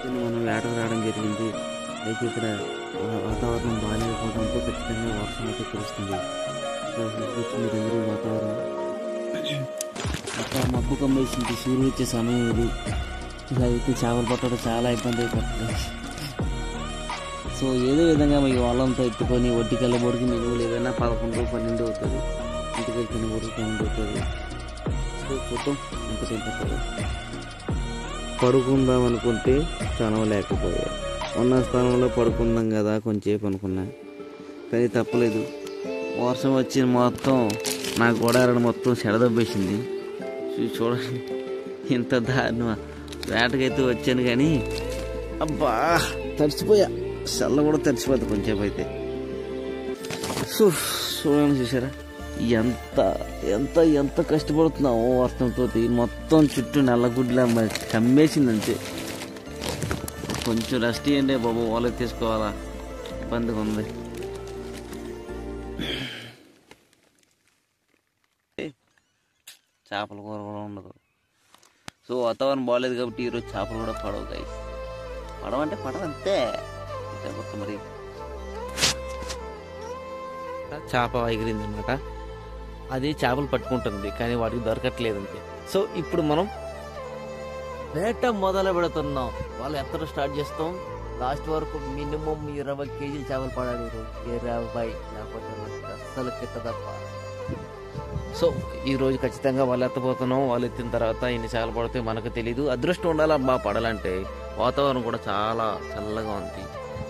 పొద్దున్న మనం వేటకు రావడం జరిగింది. అయితే ఇక్కడ వాతావరణం బాగాలేకపోవడంతో ఖచ్చితంగా వర్షం అయితే కురుస్తుంది. సో వచ్చింది దగ్గర వాతావరణం అక్కడ మబ్బు కమ్మేసింది. సూర్యుడు వచ్చే సమయం ఇది. ఇలా అయితే చేపలు పట్టడం చాలా ఇబ్బంది అయిపోతుంది. సో ఏదో విధంగా మీ వాళ్ళంతా ఎత్తుకొని ఒడ్డుకెళ్ళబోడికి మినువులు ఏదైనా 11, 12 అవుతుంది. ఇంటికి వెళ్తున్న వరకు 12 అవుతుంది. సో చూద్దాం ఎంత టైం పడుతుందో. పడుకుందాం అనుకుంటే స్థానం లేకపోయా. ఉన్న స్థానంలో పడుకుందాం కదా కొంచెంసేపు అనుకున్నా, కానీ తప్పలేదు. వర్షం వచ్చి మొత్తం నా గోడారని మొత్తం చెడదబ్బేసింది. చూడండి ఇంత దారుణం. వేటకైతే వచ్చాను కానీ అబ్బా తడిచిపోయా. చల్ల కూడా తడిచిపోతుంది కొంచెంసేపు అయితే. చూడండి చూసారా ఎంత ఎంత ఎంత కష్టపడుతున్నాము వర్షంతో. మొత్తం చుట్టూ నల్లగుడ్లా కమ్మేసింది అంతే. కొంచెం రెస్ట్ ఇవ్వండి బాబు, వాళ్ళకి తీసుకోవాలా, ఇబ్బందిగా ఉంది. చేపల కూర కూడా ఉండదు. సో వాతావరణం బాగాలేదు కాబట్టి ఈరోజు చేపలు కూడా పడవు గాయస్. పడవంటే పడవంతే. మరి చేప ఎగిరింది అనమాట. అది చేపలు పట్టుకుంటుంది కానీ వాటికి దొరకట్లేదు అంతే. సో ఇప్పుడు మనం వేట మొదలు పెడుతున్నాం. వాళ్ళు ఎత్తడం స్టార్ట్ చేస్తాం. లాస్ట్ వరకు మినిమం 20 కేజీలు చేపలు పడాలి. 20 లేకపోతే అస్సలు కిట్టదప్ప. సో ఈరోజు ఖచ్చితంగా వాళ్ళు ఎత్తపోతున్నాం. వాళ్ళు ఎత్తిన తర్వాత ఎన్ని చేపలు పడితే మనకు తెలీదు. అదృష్టం ఉండాలబ్బా పడాలంటే. వాతావరణం కూడా చాలా చల్లగా ఉంది.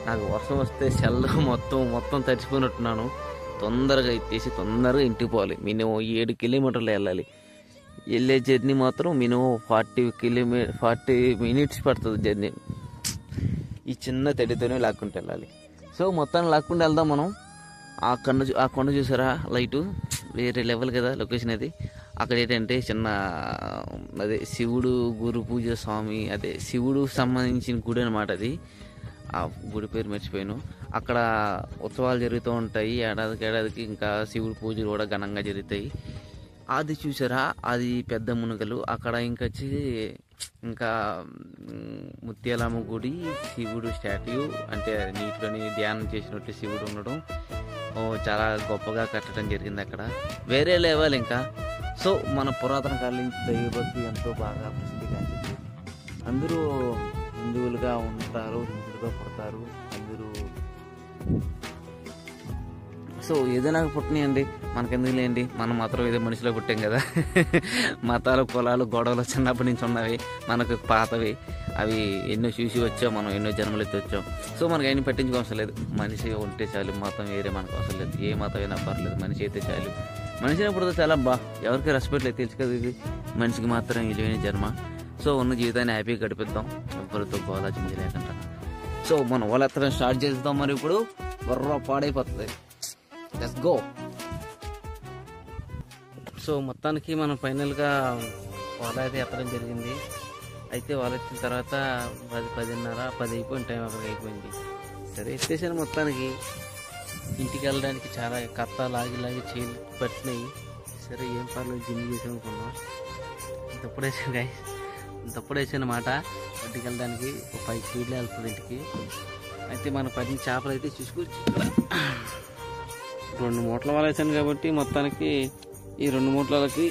నాకు వర్షం వస్తే చల్లగా మొత్తం తడిచిపోయినట్టున్నాను. తొందరగా ఎత్తేసి తొందరగా ఇంటికి పోవాలి. మినిమం 7 కిలోమీటర్లు వెళ్ళాలి. వెళ్ళే జర్నీ మాత్రం మినిమం 40 మినిట్స్ పడుతుంది జర్నీ. ఈ చిన్న తడితోనే లాక్కుంటూ వెళ్ళాలి. సో మొత్తాన్ని లాక్కుంటూ వెళ్దాం మనం. ఆ కొండ చూసారా లైటు, వేరే లెవెల్ కదా లొకేషన్ అది. అక్కడ ఏంటంటే చిన్న అదే శివుడు గురు పూజ స్వామి, అదే శివుడు సంబంధించిన గుడి అనమాట అది. ఆ గుడి పేరు మర్చిపోయాను. అక్కడ ఉత్సవాలు జరుగుతూ ఉంటాయి ఏడాదికి. ఇంకా శివుడు పూజలు కూడా ఘనంగా జరుగుతాయి. అది చూసారా, అది పెద్ద మునుగలు. అక్కడ ఇంకా ముత్యాలమ్మ గుడి, శివుడు స్టాట్యూ, అంటే నీటిలోని ధ్యానం చేసినట్టు శివుడు ఉండడం చాలా గొప్పగా కట్టడం జరిగింది అక్కడ. వేరే లెవెల్ ఇంకా. సో మన పురాతన కాలం నుంచి దైవభక్తి ఎంతో బాగా ప్రసిద్ధిగాంచింది. అందరూ హిందువులుగా ఉంటారు, హిందువులుగా పుడతారు అందరూ. సో ఏదైనా పుట్టినాయండి, మనకెందుకు లేండి, మనం మాత్రం ఏదో మనిషిలో పుట్టాం కదా. మతాలు, కులాలు, గొడవలు చిన్నప్పటి నుంచి ఉన్నవి, మనకు పాతవి. అవి ఎన్నో చూసి వచ్చాం, మనం ఎన్నో జన్మలు ఎత్తి వచ్చాం. సో మనకి అయినా పట్టించుకోవసం లేదు. మనిషి ఉంటే చాలు, మతం వేరే మనకు అవసరం లేదు. ఏ మతం అయినా పర్లేదు, మనిషి అయితే చాలు. మనిషిని పుడితే చాలా ఎవరికి రెస్పెక్ట్ లేదు, తెలుసు కదా. ఇది మనిషికి మాత్రం విలువైన జన్మ. సో ఉన్న జీవితాన్ని హ్యాపీగా గడిపిద్దాం, ఎవరితో గోలా చింది లేకుండా. సో మనం వాళ్ళ ఎత్తడం స్టార్ట్ చేద్దాం. మరి ఇప్పుడు బర్ర పాడైపోతుంది. Let's go. సో మొత్తానికి మనం ఫైనల్గా వాళ్ళ అయితే ఎత్తడం జరిగింది. అయితే వాళ్ళు ఎత్తిన తర్వాత 10 అయిపోయింది, టైం అక్కడికి అయిపోయింది. సరే ఎత్తేసాను. మొత్తానికి ఇంటికి వెళ్ళడానికి చాలా కత్త లాగి చేలు పట్టినాయి. సరే ఏం పర్లేదు, జిమ్ చేసి అనుకున్నాం. తప్పుడు వేసాను అన్నమాట. ఇంటికి వెళ్ళడానికి 5 స్పీడ్లో వెళ్తుంది ఇంటికి. అయితే మనం 10 చేపలు అయితే చూసుకోవచ్చు. ఇక్కడ 2 మూటల వాళ్ళు వేసాను కాబట్టి మొత్తానికి ఈ 2 మూటలకి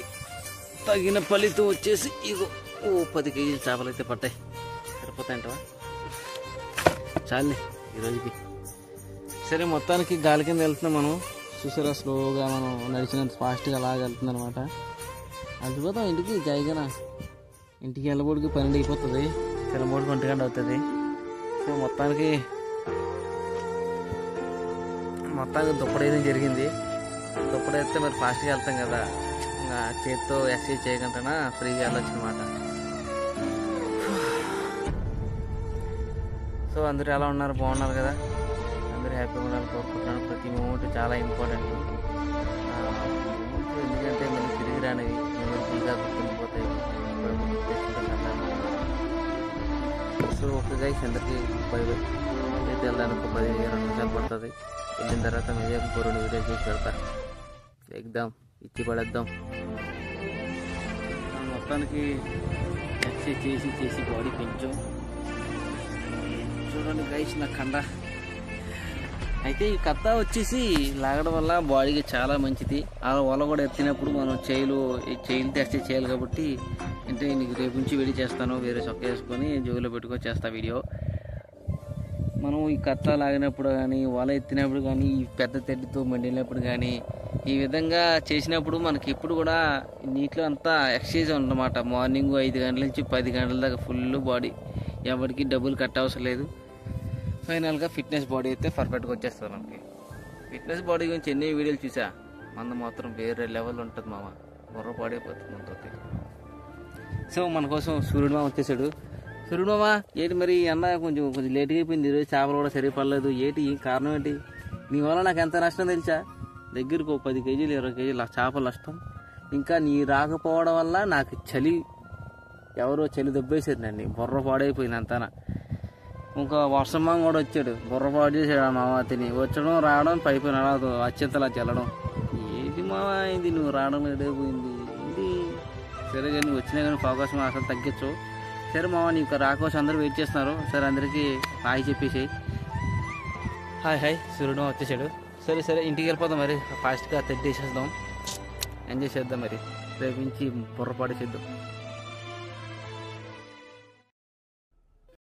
తగిన ఫలితం వచ్చేసి ఇగో 10 కేజీలు చేపలు అయితే పట్టాయి. సరిపోతాయంటవా? చాలే ఈరోజుకి. సరే మొత్తానికి గాలి కింద వెళ్తున్నాం మనం. చూసారా స్లోగా మనం నడిచినంత ఫాస్ట్గా అలాగ వెళ్తుంది అనమాట. అడిపోతాం ఇంటికి జాయిగా. ఇంటికి వెళ్ళబోడికి 12 అయిపోతుంది, తెల్లబోడికి 1 గంట అవుతుంది. సో మొత్తానికి దుప్పడేయడం జరిగింది. దుప్పడైతే మరి ఫాస్ట్గా వెళ్తాం కదా, ఇంకా చేతితో ఎక్సైజ్ చేయకుండా ఫ్రీగా వెళ్ళొచ్చు అనమాట. సో అందరూ ఎలా ఉన్నారు? బాగున్నారు కదా? అందరూ హ్యాపీగా ఉండాలని కోరుకుంటున్నాను. ప్రతి మూమెంట్ చాలా ఇంపార్టెంట్. ఎందుకంటే మనం తిరిగి రానివి మెమొరబుల్గా గుర్తుండిపోతాయి. సో ఓకే గైస్, అందరికీ బై. అయితే వెళ్ళడానికి 10-20 నిమిషాలు పడుతుంది. వెళ్ళిన తర్వాత మీడియా 2 వీడియోస్ చేసి పెడతా. ఎగ్దాం, ఇచ్చి పడేద్దాం. మొత్తానికి ఎక్సైజ్ చేసి బాడీ పెంచాం. చూడండి గైస్ నా కండ. అయితే ఈ కత్త వచ్చేసి లాగడం వల్ల బాడీకి చాలా మంచిది. ఆ వల కూడా ఎత్తినప్పుడు మనం చేయిలు తెస్తే చేయాలి కాబట్టి అంటే నీకు రేపు నుంచి వేడి చేస్తాను, వేరే చొక్క వేసుకొని జోబులో పెట్టుకొని చేస్తా వీడియో. మనం ఈ కత్త లాగినప్పుడు కానీ వల ఎత్తినప్పుడు కానీ ఈ పెద్ద తెడ్డితో మండినప్పుడు కానీ ఈ విధంగా చేసినప్పుడు మనకి ఎప్పుడు కూడా నీటిలో అంతా ఎక్సర్సైజ్ ఉందన్నమాట. మార్నింగ్ 5 గంటల నుంచి 10 గంటల దాకా ఫుల్ బాడీ, ఎవరికి డబ్బులు కట్ట అవసరం లేదు. ఫైనల్గా ఫిట్నెస్ బాడీ అయితే పర్ఫెక్ట్గా వచ్చేస్తుంది మనకి. ఫిట్నెస్ బాడీ గురించి ఎన్ని వీడియోలు చూసా, మన మాత్రం వేరే లెవెల్ ఉంటుంది మామ, బుర్ర పాడైపోతుంది మనతో. సో మన కోసం సూర్యుడు మామ వచ్చేసాడు. సూర్యుడు మామ ఏంటి మరి అన్న కొంచెం లేట్గా అయిపోయింది ఈరోజు, చేపలు కూడా సరిపడలేదు, ఏంటి కారణం ఏంటి? నీ వల్ల నాకు ఎంత నష్టం తెలుసా? దగ్గరకు 10 కేజీలు 20 కేజీలు చేపలు నష్టం. ఇంకా నీ రాకపోవడం వల్ల నాకు ఎవరో చలి దెబ్బేసారు నన్ను, బుర్ర పాడైపోయింది అంతానా. ఇంకా వర్షం మామ కూడా వచ్చాడు, బుర్ర పాడు చేసాడు ఆ మామ. తిని వచ్చడం రావడం పైపోయిన అత్యంతలా చల్లడం. ఏది మామ ఇది నువ్వు రావడం లేడైపోయింది ఇది. సరే కానీ నువ్వు వచ్చినా కానీ ఫోకస్ అసలు తగ్గించు. సరే మామ నీకు రాకోసం అందరూ వెయిట్ చేస్తున్నారు. సరే అందరికీ హాయ్ చెప్పేసి. హాయ్ సూర్యుడు మామ వచ్చేసాడు. సరే ఇంటికి వెళ్ళిపోదాం మరి, ఫాస్ట్గా తెడ్డేసేద్దాం, ఎంజాయ్ చేద్దాం మరి, రేపు నుంచి బుర్రపాటు చేద్దాం.